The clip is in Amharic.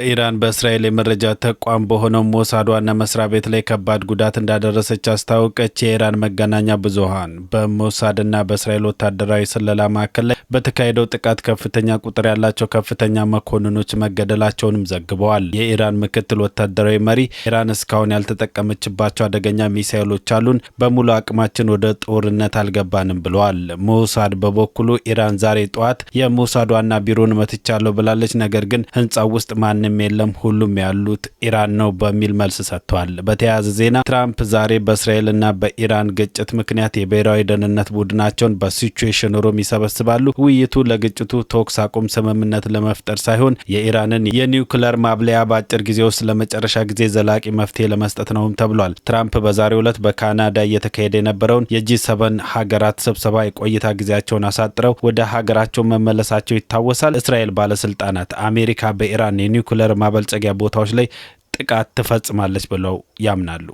ኢራን በእስራኤል የመረጃ ተቋም በሆነው ሞሳድ ዋና መስሪያ ቤት ላይ ከባድ ጉዳት እንዳደረሰች አስታወቀች። የኢራን መገናኛ ብዙኃን በሞሳድና በእስራኤል ወታደራዊ ስለላ ማዕከል ላይ በተካሄደው ጥቃት ከፍተኛ ቁጥር ያላቸው ከፍተኛ መኮንኖች መገደላቸውንም ዘግበዋል። የኢራን ምክትል ወታደራዊ መሪ ኢራን እስካሁን ያልተጠቀመችባቸው አደገኛ ሚሳኤሎች አሉን፣ በሙሉ አቅማችን ወደ ጦርነት አልገባንም ብለዋል። ሞሳድ በበኩሉ ኢራን ዛሬ ጠዋት የሞሳድ ዋና ቢሮን መትቻለሁ ብላለች። ነገር ግን ህንጻው ውስጥ ማንም የለም፣ ሁሉም ያሉት ኢራን ነው በሚል መልስ ሰጥቷል። በተያያዘ ዜና ትራምፕ ዛሬ በእስራኤልና በኢራን ግጭት ምክንያት የብሔራዊ ደህንነት ቡድናቸውን በሲቹዌሽን ሩም ይሰበስባሉ። ውይይቱ ለግጭቱ ተኩስ አቁም ስምምነት ለመፍጠር ሳይሆን የኢራንን የኒውክለር ማብለያ በአጭር ጊዜ ውስጥ ለመጨረሻ ጊዜ ዘላቂ መፍትሄ ለመስጠት ነውም ተብሏል። ትራምፕ በዛሬው ዕለት በካናዳ እየተካሄደ የነበረውን የጂ7 ሀገራት ስብሰባ የቆይታ ጊዜያቸውን አሳጥረው ወደ ሀገራቸው መመለሳቸው ይታወሳል። እስራኤል ባለስልጣናት አሜሪካ በኢራን የኒውክለር ማበልጸጊያ ቦታዎች ላይ ጥቃት ትፈጽማለች ብለው ያምናሉ።